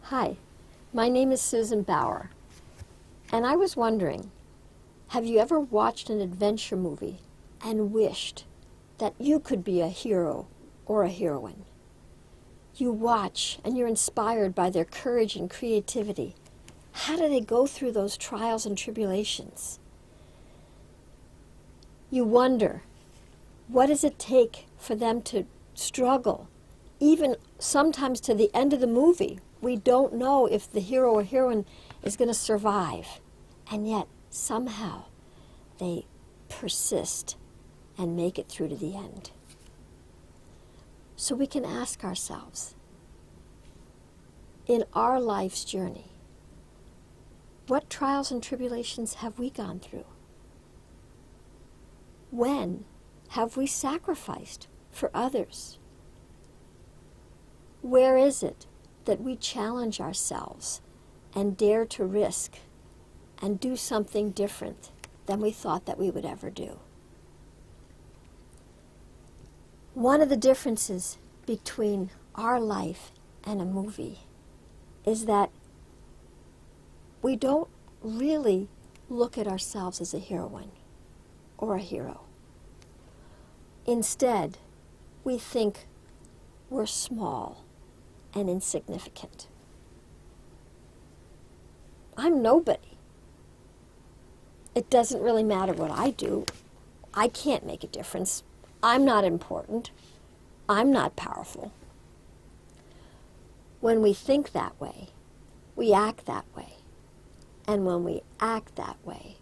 Hi, my name is Susan Bauer, and I was wondering, have you ever watched an adventure movie and wished that you could be a hero or a heroine? You watch and you're inspired by their courage and creativity. How do they go through those trials and tribulations? You wonder, what does it take for them to struggle? Even sometimes to the end of the movie, we don't know if the hero or heroine is going to survive. And yet, somehow, they persist and make it through to the end. So we can ask ourselves, in our life's journey, what trials and tribulations have we gone through? When have we sacrificed for others? Where is it that we challenge ourselves and dare to risk and do something different than we thought that we would ever do? One of the differences between our life and a movie is that we don't really look at ourselves as a heroine or a hero. Instead, we think we're small and insignificant. I'm nobody. It doesn't really matter what I do. I can't make a difference. I'm not important. I'm not powerful. When we think that way, we act that way. And when we act that way,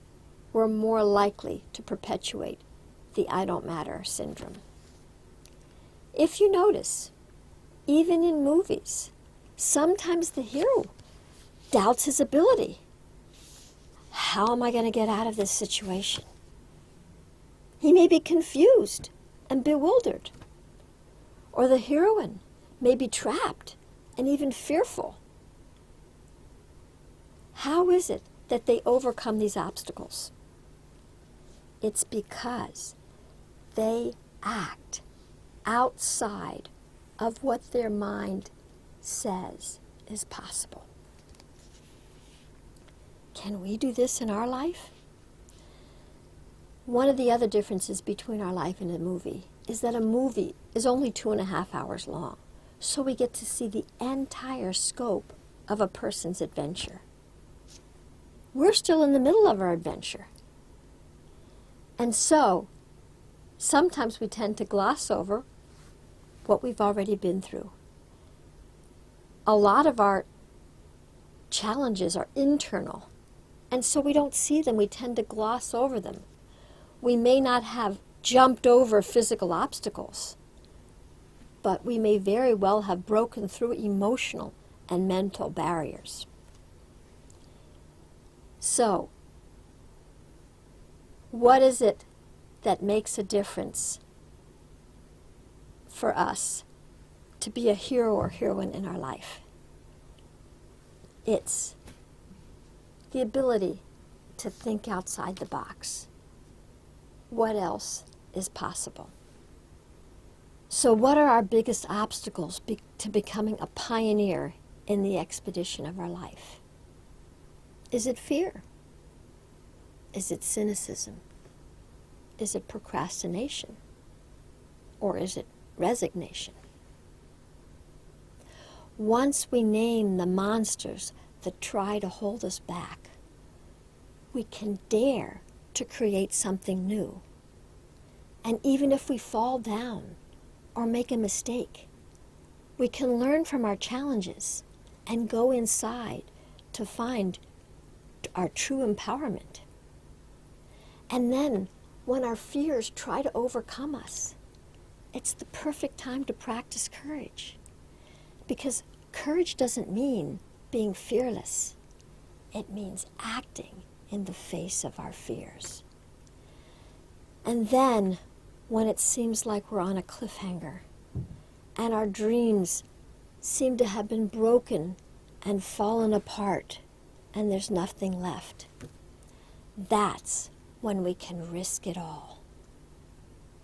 we're more likely to perpetuate the I don't matter syndrome. If you notice, even in movies, sometimes the hero doubts his ability. How am I going to get out of this situation? He may be confused and bewildered. Or the heroine may be trapped and even fearful. How is it that they overcome these obstacles? It's because they act outside of what their mind says is possible. Can we do this in our life? One of the other differences between our life and a movie is that a movie is only 2.5 hours long, so we get to see the entire scope of a person's adventure. We're still in the middle of our adventure. And so, sometimes we tend to gloss over what we've already been through. A lot of our challenges are internal, and so we don't see them. We tend to gloss over them. We may not have jumped over physical obstacles, but we may very well have broken through emotional and mental barriers. So, what is it that makes a difference for us to be a hero or heroine in our life? It's the ability to think outside the box. What else is possible? So what are our biggest obstacles to becoming a pioneer in the expedition of our life? Is it fear? Is it cynicism? Is it procrastination? Or is it resignation? Once we name the monsters that try to hold us back, we can dare to create something new. And even if we fall down or make a mistake, we can learn from our challenges and go inside to find our true empowerment. And then, when our fears try to overcome us, it's the perfect time to practice courage. Because courage doesn't mean being fearless. It means acting in the face of our fears. And then, when it seems like we're on a cliffhanger, and our dreams seem to have been broken and fallen apart, and there's nothing left, that's when we can risk it all,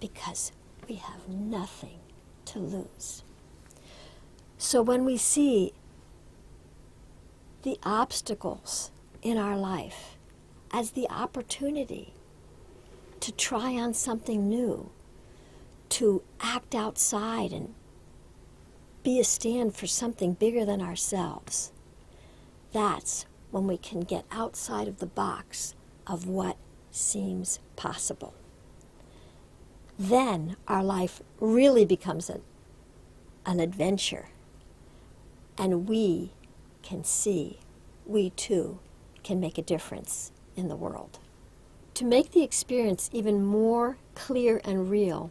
because we have nothing to lose. So when we see the obstacles in our life as the opportunity to try on something new, to act outside and be a stand for something bigger than ourselves. That's when we can get outside of the box of what seems possible. Then our life really becomes an adventure, and we can see we too can make a difference in the world. To make the experience even more clear and real,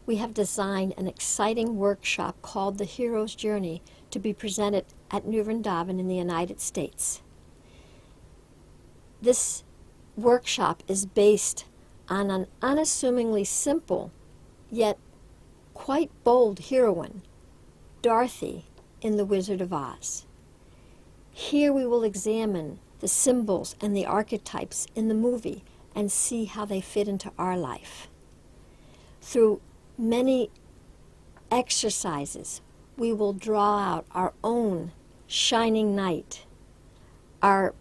we have designed an exciting workshop called The Hero's Journey to be presented at New Vrindavan in the United States. This workshop is based on an unassumingly simple, yet quite bold heroine, Dorothy in The Wizard of Oz. Here we will examine the symbols and the archetypes in the movie and see how they fit into our life. Through many exercises, we will draw out our own shining knight, our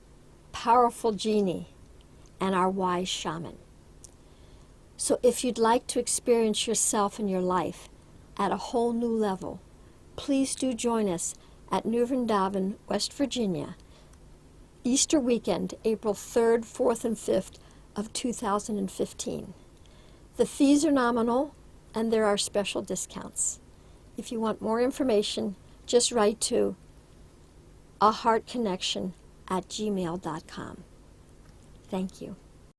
powerful genie, and our wise shaman. So if you'd like to experience yourself and your life at a whole new level, please do join us at New Vrindavan, West Virginia, Easter weekend, April 3rd, 4th, and 5th of 2015. The fees are nominal, and there are special discounts. If you want more information, just write to aheartconnection@gmail.com. Thank you.